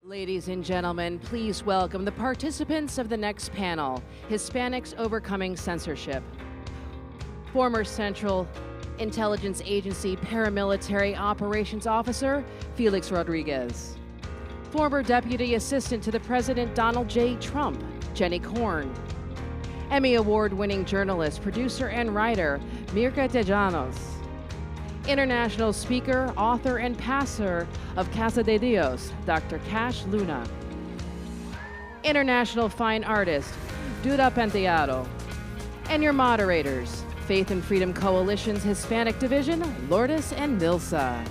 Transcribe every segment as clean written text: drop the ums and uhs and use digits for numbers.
Ladies and gentlemen, please welcome the participants of the next panel, Hispanics Overcoming Censorship. Former Central Intelligence Agency Paramilitary Operations Officer, Felix Rodriguez. Former Deputy Assistant to the President Donald J. Trump, Jenny Korn. Emmy Award-winning journalist, producer, and writer, Mirka Dejanos. International speaker, author, and pastor of Casa de Dios, Dr. Cash Luna. International fine artist, Duda Penteado. And your moderators, Faith and Freedom Coalition's Hispanic Division, Lourdes and Milsa.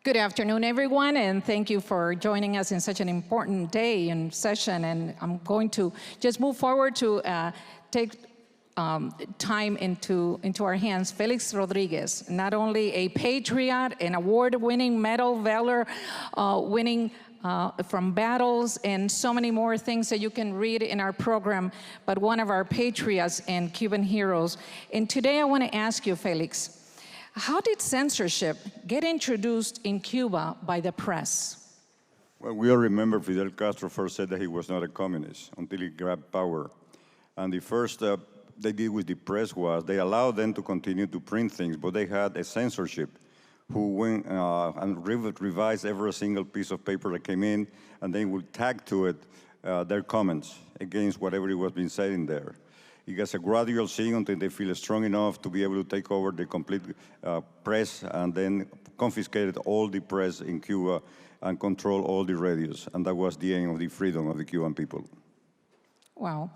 Good afternoon, everyone, and thank you for joining us in such an important day and session. And I'm going to just move forward to take time into our hands. Felix Rodriguez, not only a patriot, an award-winning Medal Valor winning from battles and so many more things that you can read in our program, but one of our patriots and Cuban heroes. And today I want to ask you, Felix, how did censorship get introduced in Cuba by the press? Well, we all remember Fidel Castro first said that he was not a communist until he grabbed power. And the first they did with the press was they allowed them to continue to print things, but they had a censorship who went and revised every single piece of paper that came in, and they would tag to it their comments against whatever was being said in there. It was a gradual thing until they feel strong enough to be able to take over the complete press and then confiscated all the press in Cuba and control all the radios. And that was the aim of the freedom of the Cuban people. Wow.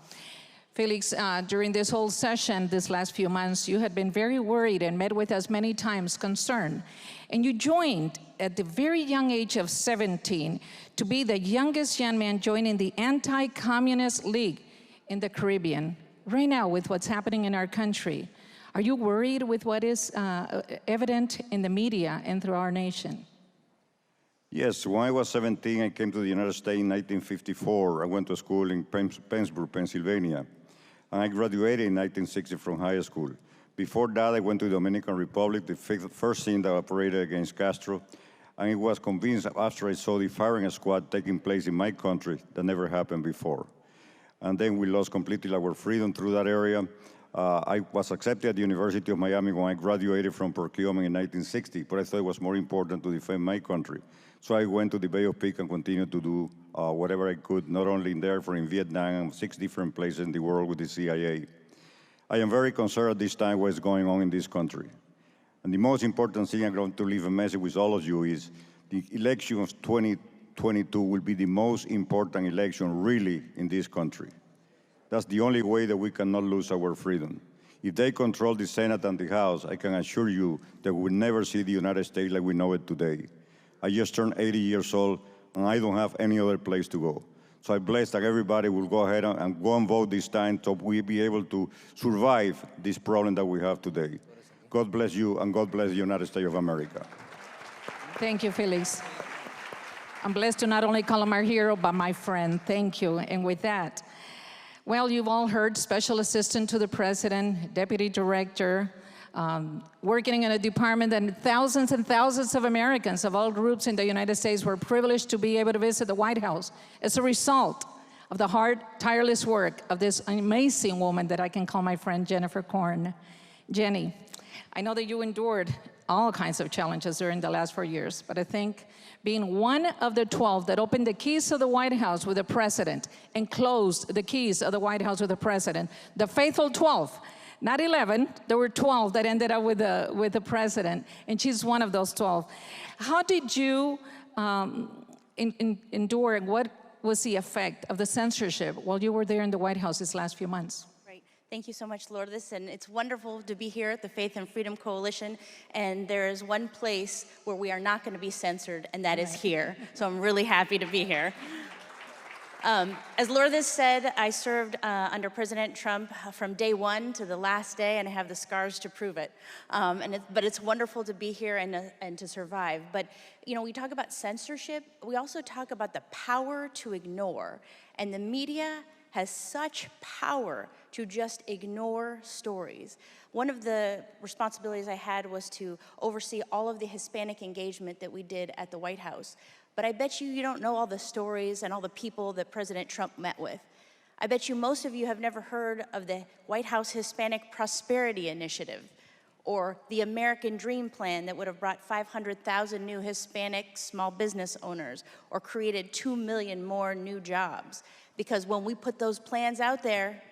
Felix, during this whole session, this last few months, you had been very worried and met with us many times, concerned. And you joined at the very young age of 17 to be the youngest young man joining the Anti-Communist League in the Caribbean. Right now, with what's happening in our country, are you worried with what is evident in the media and through our nation? Yes, when I was 17, I came to the United States in 1954. I went to school in Pennsburg, Pennsylvania, and I graduated in 1960 from high school. Before that, I went to the Dominican Republic, the first thing that operated against Castro, and I was convinced after I saw the firing squad taking place in my country that never happened before. And then we lost completely our freedom through that area. I was accepted at the University of Miami when I graduated from procurement in 1960, but I thought it was more important to defend my country. So I went to the Bay of Pigs and continued to do whatever I could, not only in there, but in Vietnam, and 6 different places in the world with the CIA. I am very concerned at this time what's going on in this country. And the most important thing I'm going to leave a message with all of you is the election of 2022 will be the most important election really in this country. That's the only way that we cannot lose our freedom. If they control the Senate and the House, I can assure you that we will never see the United States like we know it today. I just turned 80 years old, and I don't have any other place to go. So I'm blessed that everybody will go ahead and go and vote this time so we'll be able to survive this problem that we have today. God bless you, and God bless the United States of America. Thank you, Felix. I'm blessed to not only call him our hero, but my friend. Thank you. And with that, well, you've all heard Special Assistant to the President, Deputy Director, working in a department that thousands and thousands of Americans of all groups in the United States were privileged to be able to visit the White House as a result of the hard, tireless work of this amazing woman that I can call my friend Jennifer Korn. Jenny, I know that you endured all kinds of challenges during the last 4 years, but I think being one of the 12 that opened the keys of the White House with the president and closed the keys of the White House with the president, the faithful 12, not 11, there were 12 that ended up with the president, and she's one of those 12. How did you endure, and what was the effect of the censorship while you were there in the White House these last few months? Thank you so much, Lourdes, and it's wonderful to be here at the Faith and Freedom Coalition, and there is one place where we are not going to be censored, and that is here. So I'm really happy to be here. As Lourdes said, I served under President Trump from day one to the last day, and I have the scars to prove it. But it's wonderful to be here and to survive. But you know, we talk about censorship. We also talk about the power to ignore, and the media has such power to just ignore stories. One of the responsibilities I had was to oversee all of the Hispanic engagement that we did at the White House. But I bet you don't know all the stories and all the people that President Trump met with. I bet you most of you have never heard of the White House Hispanic Prosperity Initiative or the American Dream Plan that would have brought 500,000 new Hispanic small business owners or created 2 million more new jobs. Because when we put those plans out there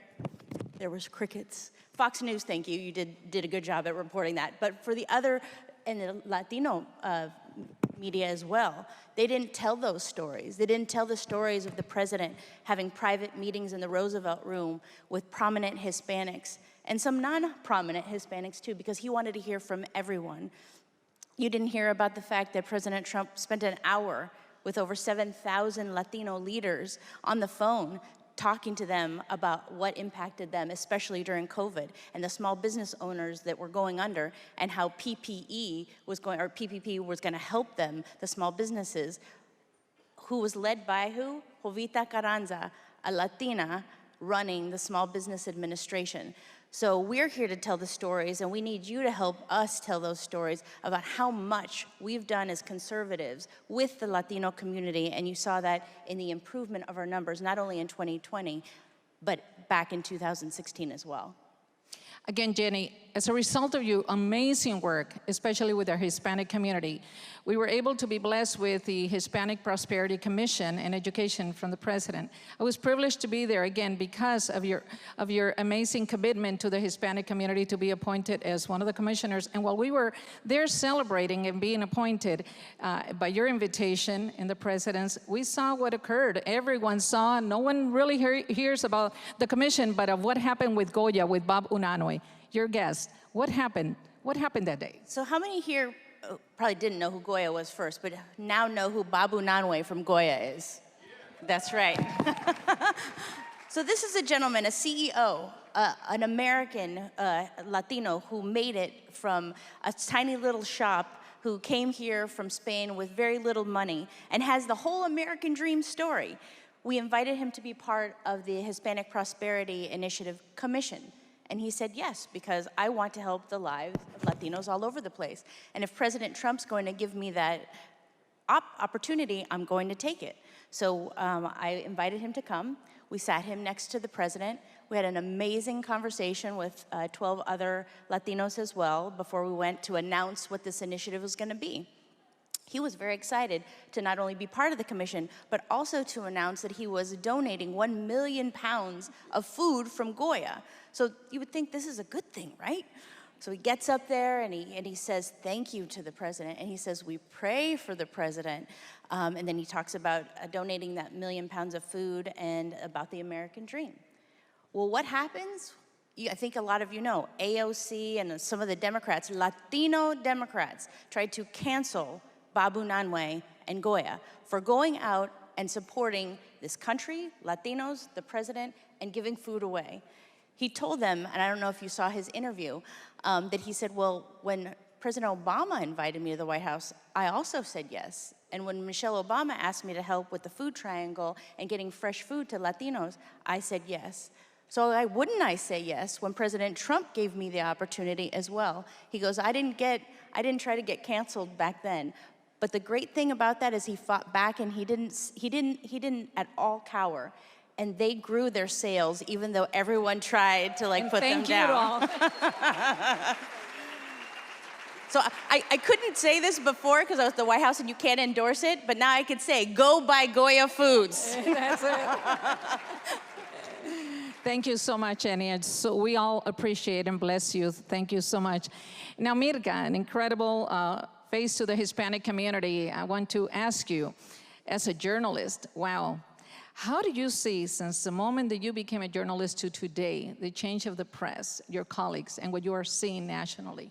was crickets. Fox News, thank you. You did a good job at reporting that. But for the other, and the Latino media as well, they didn't tell those stories. They didn't tell the stories of the president having private meetings in the Roosevelt Room with prominent Hispanics and some non-prominent Hispanics too, because he wanted to hear from everyone. You didn't hear about the fact that President Trump spent an hour with over 7,000 Latino leaders on the phone talking to them about what impacted them, especially during COVID, and the small business owners that were going under, and how PPP was going to help them, the small businesses, who was led by who? Jovita Carranza, a Latina running the Small Business Administration. So we're here to tell the stories, and we need you to help us tell those stories about how much we've done as conservatives with the Latino community, and you saw that in the improvement of our numbers, not only in 2020, but back in 2016 as well. Again, Jenny, as a result of your amazing work, especially with our Hispanic community, we were able to be blessed with the Hispanic Prosperity Commission and education from the president. I was privileged to be there again because of your amazing commitment to the Hispanic community to be appointed as one of the commissioners. And while we were there celebrating and being appointed by your invitation and the president's, we saw what occurred. Everyone saw, no one really hears about the commission, but of what happened with Goya, with Bob Unanue, your guest. What happened? What happened that day? So how many here probably didn't know who Goya was first, but now know who Babu Nanwe from Goya is? Yeah. That's right. So this is a gentleman, a CEO, an American Latino who made it from a tiny little shop, who came here from Spain with very little money and has the whole American dream story. We invited him to be part of the Hispanic Prosperity Initiative Commission. And he said yes, because I want to help the lives of Latinos all over the place. And if President Trump's going to give me that opportunity, I'm going to take it. So I invited him to come. We sat him next to the president. We had an amazing conversation with 12 other Latinos as well before we went to announce what this initiative was going to be. He was very excited to not only be part of the commission, but also to announce that he was donating 1 million pounds of food from Goya. So you would think this is a good thing, right? So he gets up there and he says thank you to the president, and he says we pray for the president. And then he talks about donating that 1 million pounds of food and about the American dream. Well, what happens? I think a lot of you know, AOC and some of the Democrats, Latino Democrats, tried to cancel Babu Nanwe and Goya for going out and supporting this country, Latinos, the president, and giving food away. He told them, and I don't know if you saw his interview, that he said, well, when President Obama invited me to the White House, I also said yes. And when Michelle Obama asked me to help with the food triangle and getting fresh food to Latinos, I said yes. So why wouldn't I say yes when President Trump gave me the opportunity as well? He goes, I didn't try to get canceled back then. But the great thing about that is he fought back, and he didn't at all cower. And they grew their sales even though everyone tried to put them down. Thank you all. So I couldn't say this before because I was at the White House and you can't endorse it, but now I could say, go buy Goya Foods. That's it. Thank you so much, Annie. So we all appreciate and bless you. Thank you so much. Now, Mirka, an incredible face to the Hispanic community. I want to ask you, as a journalist, wow, how do you see, since the moment that you became a journalist to today, the change of the press, your colleagues, and what you are seeing nationally?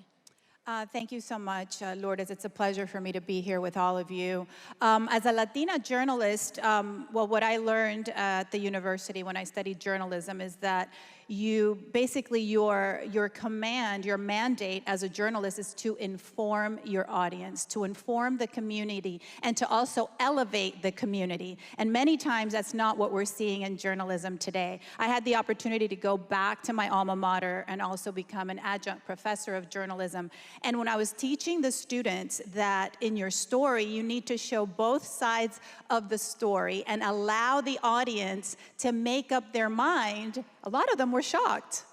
Thank you so much, Lourdes. It's a pleasure for me to be here with all of you. As a Latina journalist, well, what I learned at the university when I studied journalism is that you basically your command, your mandate as a journalist is to inform your audience, to inform the community, and to also elevate the community. And many times that's not what we're seeing in journalism today. I had the opportunity to go back to my alma mater and also become an adjunct professor of journalism. And when I was teaching the students that in your story, you need to show both sides of the story and allow the audience to make up their mind, a lot of them were shocked.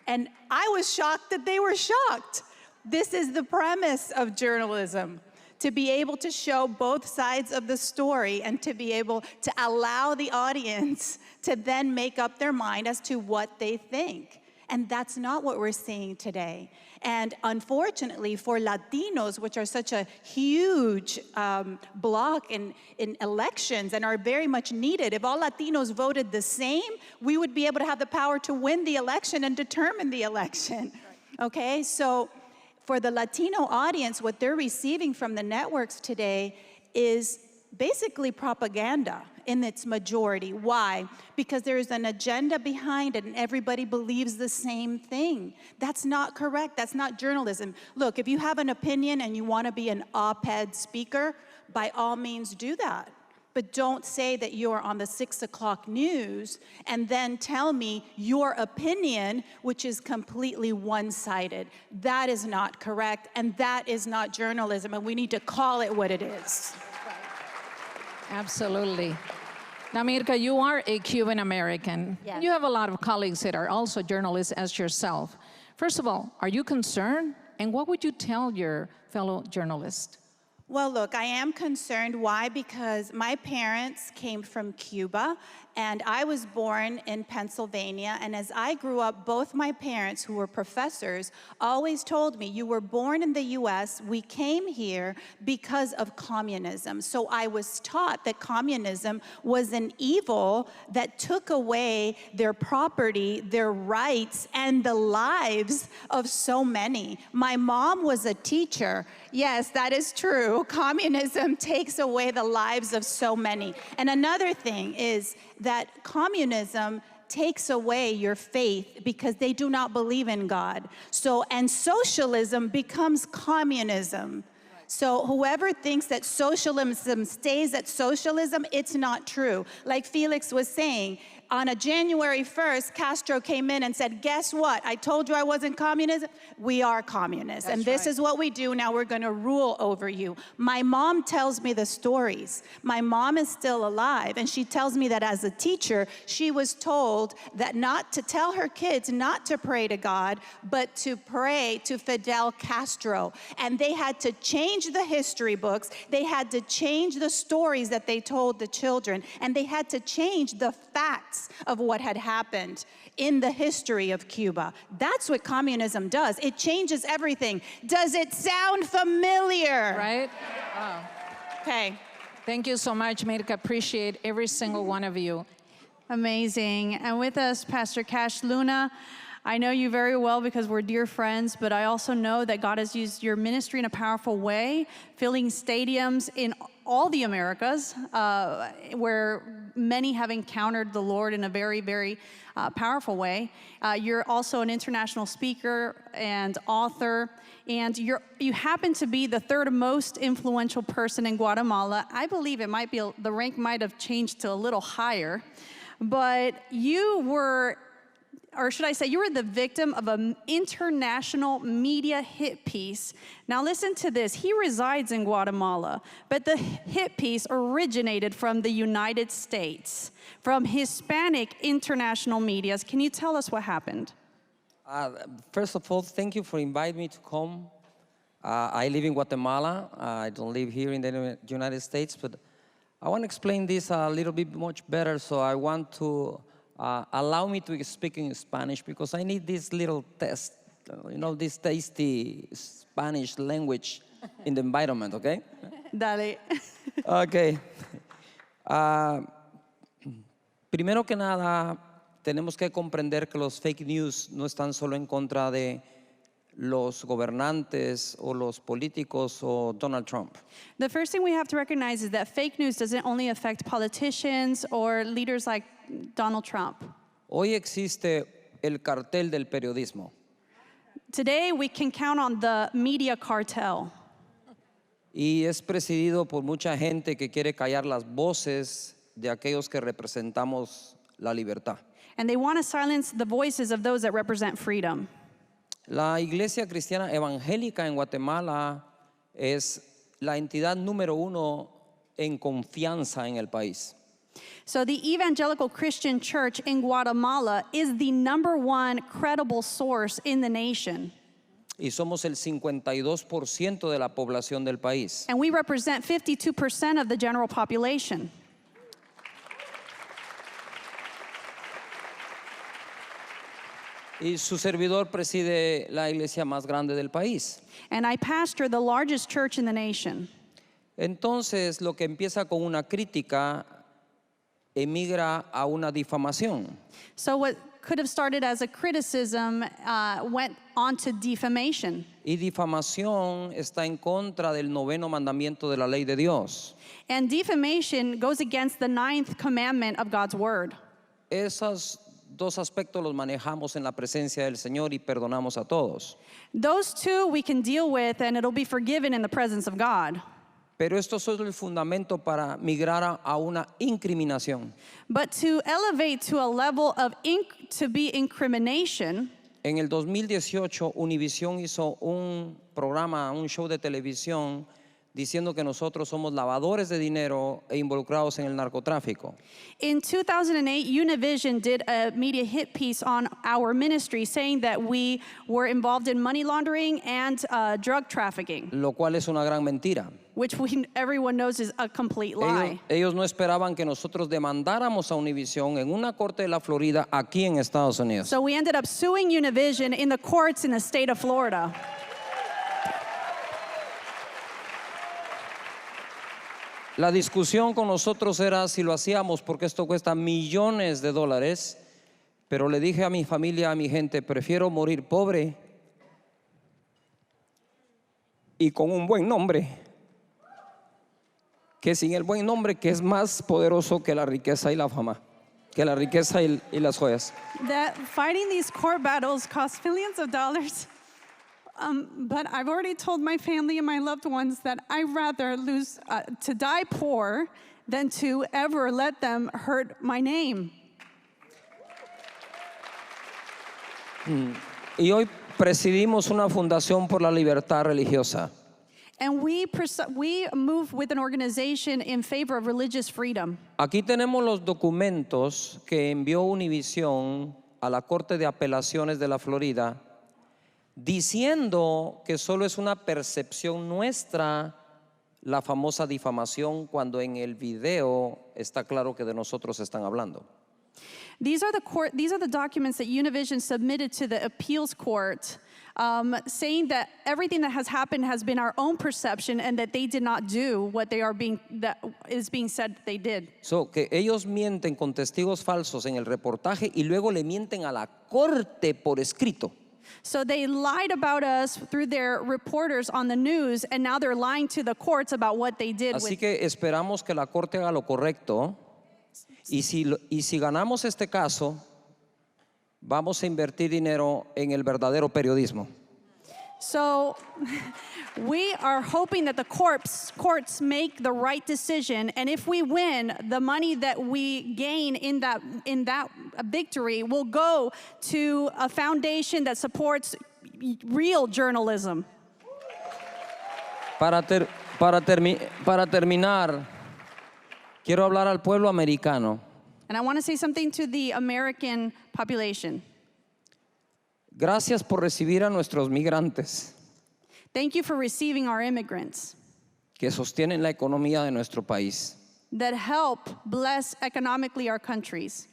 And I was shocked that they were shocked. This is the premise of journalism, to be able to show both sides of the story and to be able to allow the audience to then make up their mind as to what they think. And that's not what we're seeing today. And unfortunately for Latinos, which are such a huge block in elections and are very much needed, if all Latinos voted the same, we would be able to have the power to win the election and determine the election. Okay, so for the Latino audience, what they're receiving from the networks today is basically propaganda in its majority. Why? Because there's an agenda behind it and everybody believes the same thing. That's not correct. That's not journalism. Look, if you have an opinion and you want to be an op-ed speaker, by all means do that. But don't say that you're on the 6 o'clock news and then tell me your opinion, which is completely one-sided. That is not correct, and that is not journalism, and we need to call it what it is. Absolutely. Now, Mirka, you are a Cuban American. Yes. You have a lot of colleagues that are also journalists as yourself. First of all, are you concerned? And what would you tell your fellow journalists? Well, look, I am concerned. Why? Because my parents came from Cuba, and I was born in Pennsylvania. And as I grew up, both my parents, who were professors, always told me, you were born in the US, we came here because of communism. So I was taught that communism was an evil that took away their property, their rights, and the lives of so many. My mom was a teacher. Yes, that is true. Communism takes away the lives of so many. And another thing is that communism takes away your faith because they do not believe in God. So, and socialism becomes communism. So whoever thinks that socialism stays at socialism, it's not true. Like Felix was saying, on a January 1st, Castro came in and said, guess what? I told you I wasn't communism. We are communists. That's and this right. is what we do. Now we're going to rule over you. My mom tells me the stories. My mom is still alive. And she tells me that as a teacher, she was told that not to tell her kids not to pray to God, but to pray to Fidel Castro. And they had to change the history books. They had to change the stories that they told the children. And they had to change the facts of what had happened in the history of Cuba. That's what communism does. It changes everything. Does it sound familiar? Right? Wow. Okay. Thank you so much, Mirka. Appreciate every single one of you. Amazing. And with us, Pastor Cash Luna. I know you very well because we're dear friends, but I also know that God has used your ministry in a powerful way, filling stadiums in all the Americas, where many have encountered the Lord in a very, very powerful way. You're also an international speaker and author, and you happen to be the third most influential person in Guatemala. I believe it might be, the rank might have changed to a little higher, but you were, or should I say, you were the victim of an international media hit piece. Now listen to this. He resides in Guatemala, but the hit piece originated from the United States, from Hispanic international medias. Can you tell us what happened? First of all, thank you for inviting me to come. I live in Guatemala. I don't live here in the United States, but I want to explain this a little bit much better, so I want to allow me to speak in Spanish because I need this little test, this tasty Spanish language in the environment, okay? Dale. Okay. Primero que nada, tenemos que comprender que los fake news no están solo en contra de los gobernantes o los políticos o Donald Trump. The first thing we have to recognize is that fake news doesn't only affect politicians or leaders like Donald Trump. Hoy existe el cartel del periodismo. Today, we can count on the media cartel. Y es presidido por mucha gente que quiere callar las voces de aquellos que representamos la libertad. And they want to silence the voices of those that represent freedom. La Iglesia Cristiana Evangélica en Guatemala es la entidad número 1 en confianza en el país. So the Evangelical Christian Church in Guatemala is the #1 credible source in the nation. Y somos el 52% de la población del país. And we represent 52% of the general population. Y su servidor preside la iglesia más grande del país. And I pastor the largest church in the nation. Entonces, lo que empieza con una crítica emigra a una difamación. So what could have started as a criticism went on to defamation. Y difamación está en contra del 9º mandamiento de la ley de Dios. And defamation goes against the 9th commandment of God's word. Esos dos aspectos los manejamos en la presencia del Señor y perdonamos a todos. Those two we can deal with and it'll be forgiven in the presence of God. Pero esto es el fundamento para migrar a una incriminación. But to elevate to a level of to be incrimination, En el 2018, Univisión hizo un programa, un show de televisión, diciendo que nosotros somos lavadores de dinero e involucrados en el narcotráfico. in 2008, Univision did a media hit piece on our ministry saying that we were involved in money laundering and drug trafficking, Lo cual es una gran mentira. which everyone knows is a complete lie. Ellos no esperaban que nosotros demandáramos a Univisión en una corte de la Florida aquí en Estados Unidos. So we ended up suing Univision in the courts in the state of Florida. La discusión con nosotros era si lo hacíamos porque esto cuesta millones de dólares, pero le dije a mi familia, a mi gente, prefiero morir pobre y con un buen nombre que sin el buen nombre, que es más poderoso que la riqueza y la fama, que la riqueza y las joyas. That fighting these court battles costs millions of dollars. But I've already told my family and my loved ones that I'd rather lose to die poor than to ever let them hurt my name. Y hoy presidimos una fundación por la libertad religiosa. And we move with an organization in favor of religious freedom. Aquí tenemos los documentos que envió Univisión a la Corte de Apelaciones de la Florida, diciendo que solo es una percepción nuestra la famosa difamación, cuando en el video está claro que de nosotros están hablando. These are the documents that Univision submitted to the appeals court, saying that everything that has happened has been our own perception and that they did not do what that is being said that they did. So, que ellos mienten con testigos falsos en el reportaje y luego le mienten a la corte por escrito. So they lied about us through their reporters on the news, and now they're lying to the courts about what they did. Así que esperamos que la corte haga lo correcto, y si ganamos este caso, vamos a invertir dinero en el verdadero periodismo. So we are hoping that the courts make the right decision, and if we win, the money that we gain in that victory will go to a foundation that supports real journalism. Para terminar, quiero hablar al pueblo americano. And I want to say something to the American population. Gracias por recibir a nuestros migrantes Thank you for receiving our immigrants que sostienen la economía de nuestro país. that help bless economically our countries.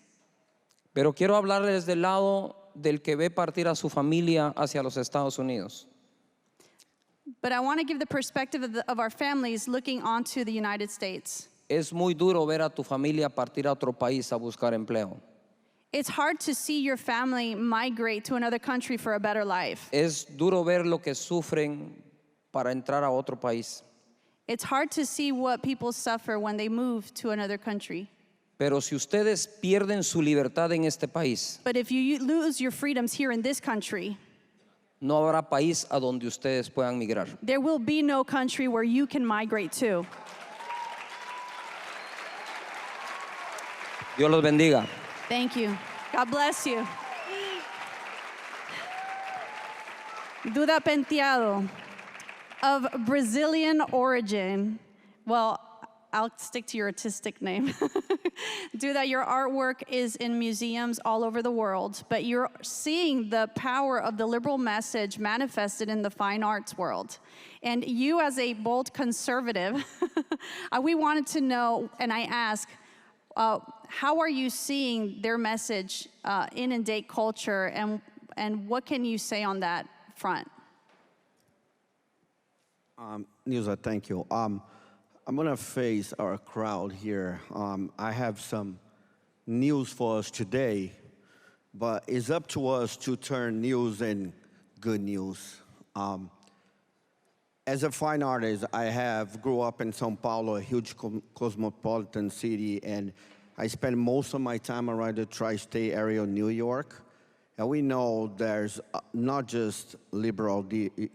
Pero quiero hablarles del lado del que ve partir a su familia hacia los Estados Unidos. But I want to give the perspective of our families looking onto the United States. Es muy duro ver a tu familia partir a otro país a buscar empleo. It's hard to see your family migrate to another country for a better life. Es duro ver lo que sufren para entrar a otro país. It's hard to see what people suffer when they move to another country. Pero si ustedes pierden su libertad en este país, But if you lose your freedoms here in this country, no habrá país a donde ustedes puedan migrar. there will be no country where you can migrate to. Dios los bendiga. Thank you. God bless you. Duda Penteado, of Brazilian origin. Well, I'll stick to your artistic name. Duda, your artwork is in museums all over the world, but you're seeing the power of the liberal message manifested in the fine arts world. And you, as a bold conservative, we wanted to know, and I ask, how are you seeing their message inundate culture, and what can you say on that front? Nilza, thank you. I'm going to face our crowd here. I have some news for us today, but it's up to us to turn news in good news. As a fine artist, I grew up in São Paulo, a huge cosmopolitan city, and I spend most of my time around the tri-state area of New York. And we know there's not just liberal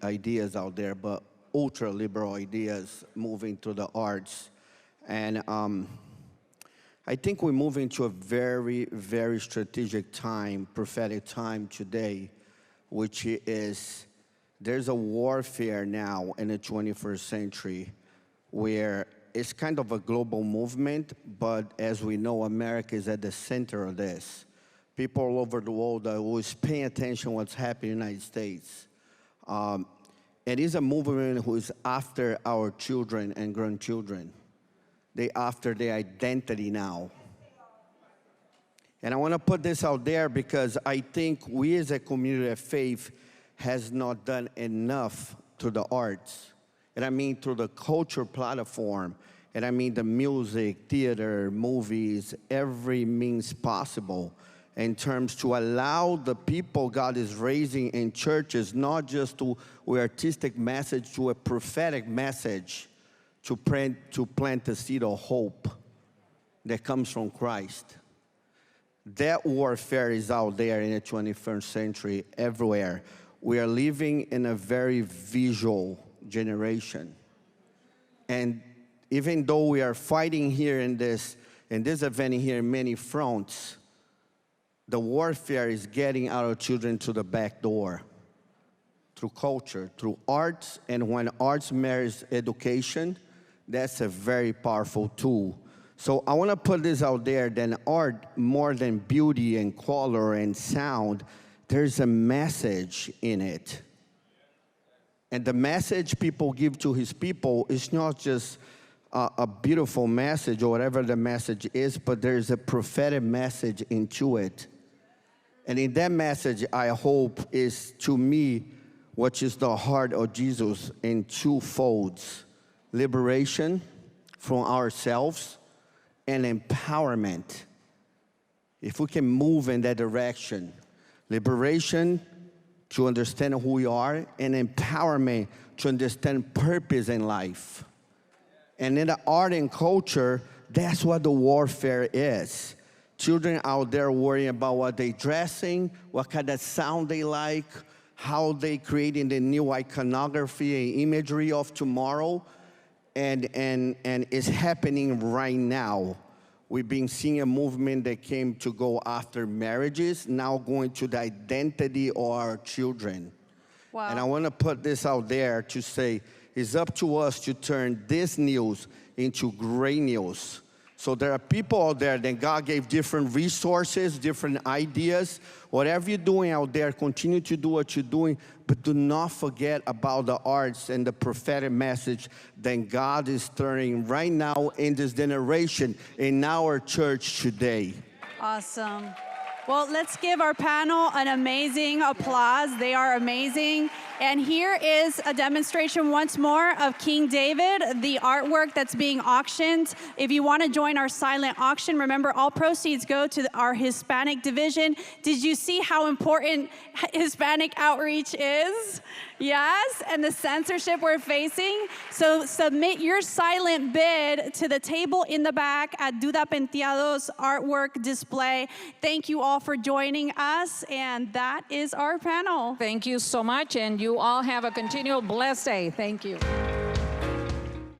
ideas out there, but ultra-liberal ideas moving to the arts. And I think we're moving to a very, very strategic time, prophetic time today, which is there's a warfare now in the 21st century where it's kind of a global movement, but as we know, America is at the center of this. People all over the world are always paying attention to what's happening in the United States. It is a movement who is after our children and grandchildren. They're after their identity now. And I want to put this out there because I think we as a community of faith has not done enough to the arts. And I mean through the culture platform. And I mean the music, theater, movies, every means possible in terms to allow the people God is raising in churches, not just to an artistic message, to a prophetic message, to plant the seed of hope that comes from Christ. That warfare is out there in the 21st century everywhere. We are living in a very visual generation. And even though we are fighting here in this event here in many fronts, the warfare is getting our children to the back door through culture, through arts, and when arts marries education, that's a very powerful tool. So I want to put this out there, that art, more than beauty and color and sound, there's a message in it. And the message people give to his people is not just a beautiful message or whatever the message is, but there's a prophetic message into it. And in that message, I hope is, to me, what is the heart of Jesus in two folds: liberation from ourselves and empowerment. If we can move in that direction, liberation to understand who we are, and empowerment to understand purpose in life. And in the art and culture, that's what the warfare is. Children out there worrying about what they're dressing, what kind of sound they like, how they creating the new iconography and imagery of tomorrow, and it's happening right now. We've been seeing a movement that came to go after marriages, now going to the identity of our children. Wow. And I want to put this out there to say, it's up to us to turn this news into great news. So there are people out there that God gave different resources, different ideas. Whatever you're doing out there, continue to do what you're doing, but do not forget about the arts and the prophetic message that God is stirring right now in this generation, in our church today. Awesome. Well, let's give our panel an amazing applause. They are amazing. And here is a demonstration once more of King David, the artwork that's being auctioned. If you want to join our silent auction, remember all proceeds go to our Hispanic division. Did you see how important Hispanic outreach is? Yes, and the censorship we're facing. So submit your silent bid to the table in the back at Duda Penteado's artwork display. Thank you all for joining us, and that is our panel. Thank you so much, and you all have a continual blessed day. Thank you.